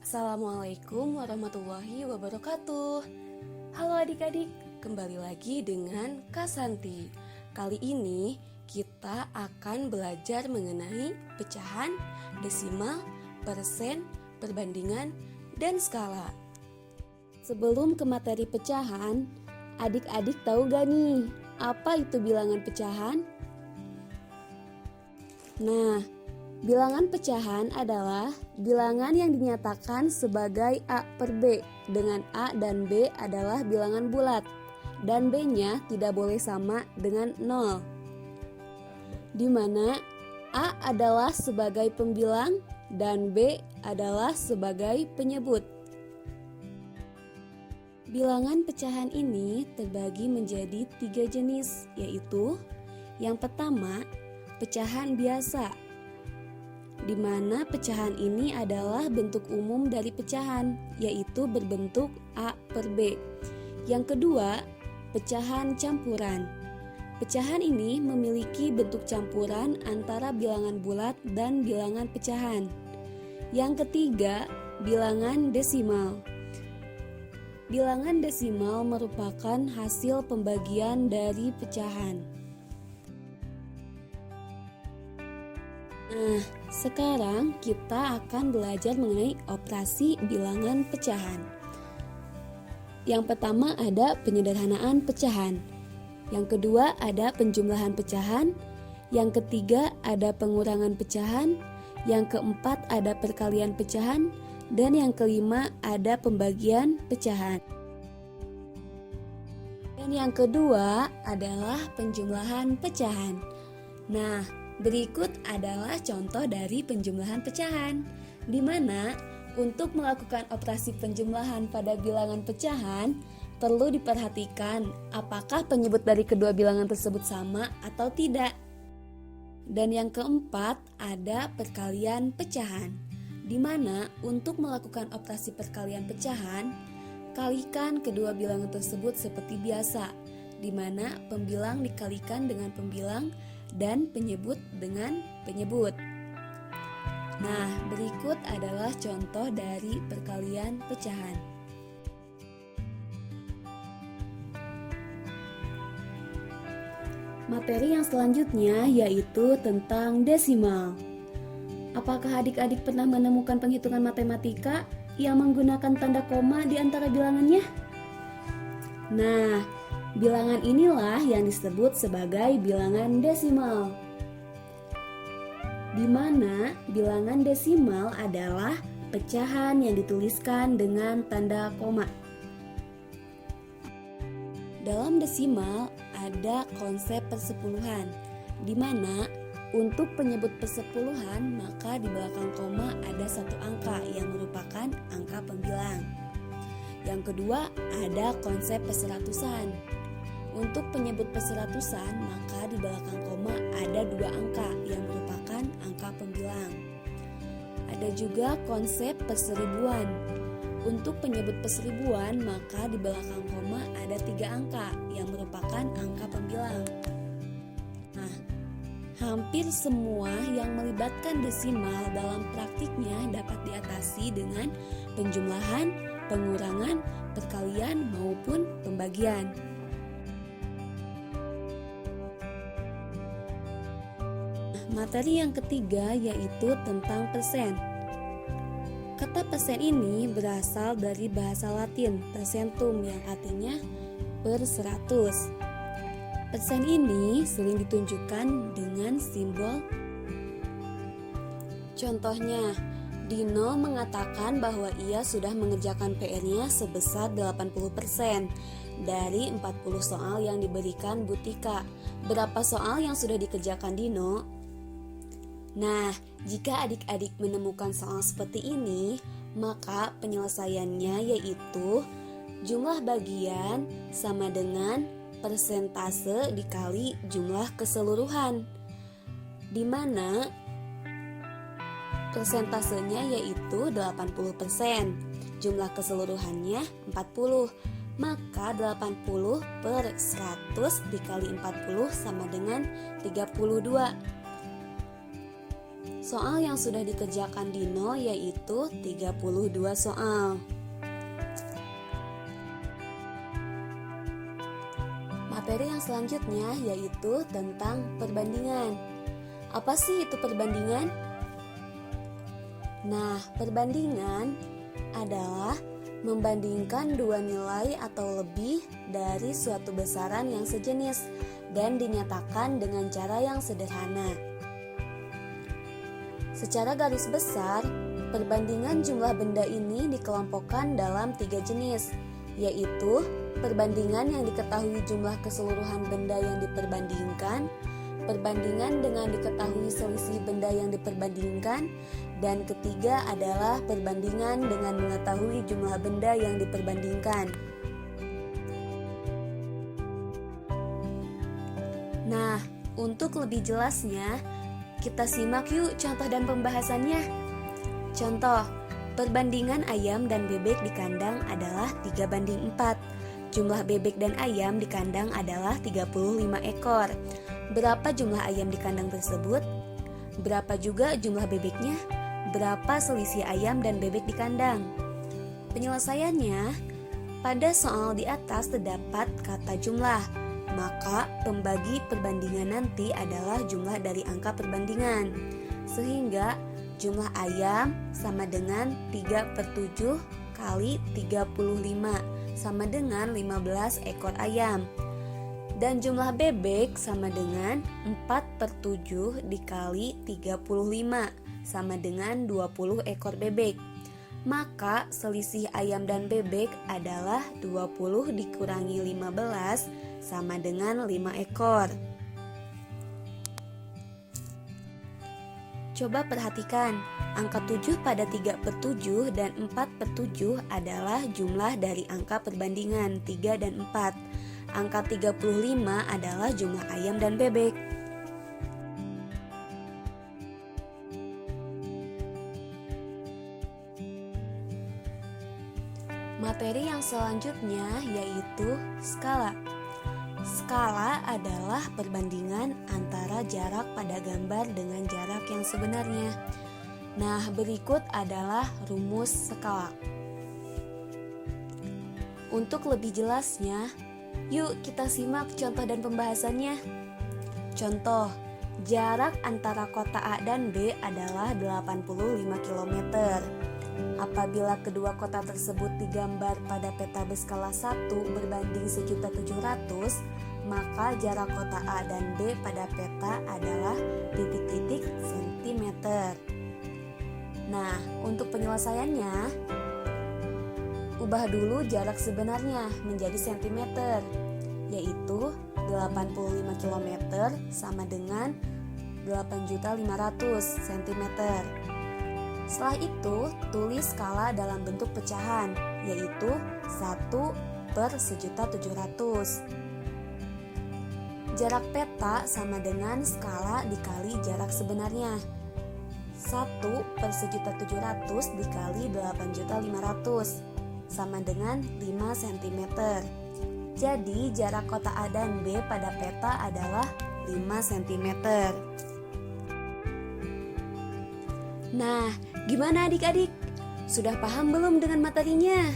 Assalamualaikum warahmatullahi wabarakatuh. Halo adik-adik, kembali lagi dengan Kak Santi. Kali ini kita akan belajar mengenai pecahan, desimal, persen, perbandingan, dan skala. Sebelum ke materi pecahan, adik-adik tahu gak nih apa itu bilangan pecahan? Nah, bilangan pecahan adalah bilangan yang dinyatakan sebagai A per B, dengan A dan B adalah bilangan bulat, dan B-nya tidak boleh sama dengan 0. Di mana A adalah sebagai pembilang dan B adalah sebagai penyebut. Bilangan pecahan ini terbagi menjadi 3 jenis, yaitu yang pertama, pecahan biasa, di mana pecahan ini adalah bentuk umum dari pecahan, yaitu berbentuk A per B. Yang kedua, pecahan campuran. Pecahan ini memiliki bentuk campuran antara bilangan bulat dan bilangan pecahan. Yang ketiga, bilangan desimal. Bilangan desimal merupakan hasil pembagian dari pecahan. Nah, sekarang kita akan belajar mengenai operasi bilangan pecahan. Yang pertama ada penyederhanaan pecahan. Yang kedua ada penjumlahan pecahan. Yang ketiga ada pengurangan pecahan. Yang keempat ada perkalian pecahan. Dan yang kelima ada pembagian pecahan. Dan yang kedua adalah penjumlahan pecahan. Nah, berikut adalah contoh dari penjumlahan pecahan, di mana untuk melakukan operasi penjumlahan pada bilangan pecahan perlu diperhatikan apakah penyebut dari kedua bilangan tersebut sama atau tidak. Dan yang keempat ada perkalian pecahan, di mana untuk melakukan operasi perkalian pecahan, kalikan kedua bilangan tersebut seperti biasa, di mana pembilang dikalikan dengan pembilang dan penyebut dengan penyebut. Nah, berikut adalah contoh dari perkalian pecahan. Materi yang selanjutnya yaitu tentang desimal. Apakah adik-adik pernah menemukan penghitungan matematika yang menggunakan tanda koma di antara bilangannya? Nah, bilangan inilah yang disebut sebagai bilangan desimal, di mana bilangan desimal adalah pecahan yang dituliskan dengan tanda koma. Dalam desimal ada konsep persepuluhan, di mana untuk penyebut persepuluhan maka di belakang koma ada satu angka yang merupakan angka pembilang. Yang kedua ada konsep perseratusan. Untuk penyebut perseratusan maka di belakang koma ada dua angka yang merupakan angka pembilang. Ada juga konsep perseribuan. Untuk penyebut perseribuan maka di belakang koma ada 3 angka yang merupakan angka pembilang. Nah, hampir semua yang melibatkan desimal dalam praktiknya dapat diatasi dengan penjumlahan, pengurangan, perkalian maupun pembagian. Materi yang ketiga yaitu tentang persen. Kata persen ini berasal dari bahasa Latin percentum yang artinya per 100. Persen ini sering ditunjukkan dengan simbol. Contohnya, Dino mengatakan bahwa ia sudah mengerjakan PR-nya sebesar 80% dari 40 soal yang diberikan Bu Tika. Berapa soal yang sudah dikerjakan Dino? Nah, jika adik-adik menemukan soal seperti ini, maka penyelesaiannya yaitu jumlah bagian sama dengan persentase dikali jumlah keseluruhan, di mana persentasenya yaitu 80%, jumlah keseluruhannya 40, maka 80 per 100 dikali 40 sama dengan 32. soal yang sudah dikerjakan Dino yaitu 32 soal. Materi yang selanjutnya yaitu tentang perbandingan. Apa sih itu perbandingan? Nah, perbandingan adalah membandingkan dua nilai atau lebih dari suatu besaran yang sejenis dan dinyatakan dengan cara yang sederhana. Secara garis besar, perbandingan jumlah benda ini dikelompokkan dalam 3 jenis, yaitu perbandingan yang diketahui jumlah keseluruhan benda yang diperbandingkan, perbandingan dengan diketahui selisih benda yang diperbandingkan, dan ketiga adalah perbandingan dengan mengetahui jumlah benda yang diperbandingkan. Nah, untuk lebih jelasnya, kita simak yuk contoh dan pembahasannya. Contoh, perbandingan ayam dan bebek di kandang adalah 3:4. Jumlah bebek dan ayam di kandang adalah 35 ekor. Berapa jumlah ayam di kandang tersebut? Berapa juga jumlah bebeknya? Berapa selisih ayam dan bebek di kandang? Penyelesaiannya, pada soal di atas terdapat kata jumlah, maka pembagi perbandingan nanti adalah jumlah dari angka perbandingan. Sehingga jumlah ayam sama dengan 3/7 kali 35 sama dengan 15 ekor ayam. Dan jumlah bebek sama dengan 4/7 dikali 35 sama dengan 20 ekor bebek. Maka selisih ayam dan bebek adalah 20 dikurangi 15 sama dengan 5 ekor. Coba perhatikan, angka 7 pada 3/7 dan 4/7 adalah jumlah dari angka perbandingan 3 dan 4. Angka 35 adalah jumlah ayam dan bebek. Materi yang selanjutnya yaitu skala. Skala adalah perbandingan antara jarak pada gambar dengan jarak yang sebenarnya. Nah, berikut adalah rumus skala. Untuk lebih jelasnya, yuk kita simak contoh dan pembahasannya. Contoh, jarak antara kota A dan B adalah 85 km. Apabila kedua kota tersebut digambar pada peta berskala 1 berbanding 1.700.000, maka jarak kota A dan B pada peta adalah titik-titik sentimeter. Nah, untuk penyelesaiannya, ubah dulu jarak sebenarnya menjadi sentimeter, yaitu 85 km sama dengan 8.500.000 cm. Setelah itu, tulis skala dalam bentuk pecahan, yaitu 1/1.700.000. Jarak peta sama dengan skala dikali jarak sebenarnya. 1/1.700 dikali 8.500.000 sama dengan 5 cm. Jadi jarak kota A dan B pada peta adalah 5 cm. Nah, gimana adik-adik? Sudah paham belum dengan materinya?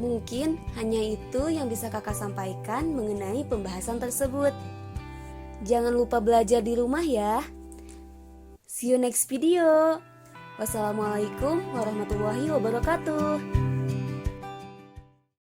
Mungkin hanya itu yang bisa kakak sampaikan mengenai pembahasan tersebut. Jangan lupa belajar di rumah ya. See you next video. Wassalamualaikum warahmatullahi wabarakatuh.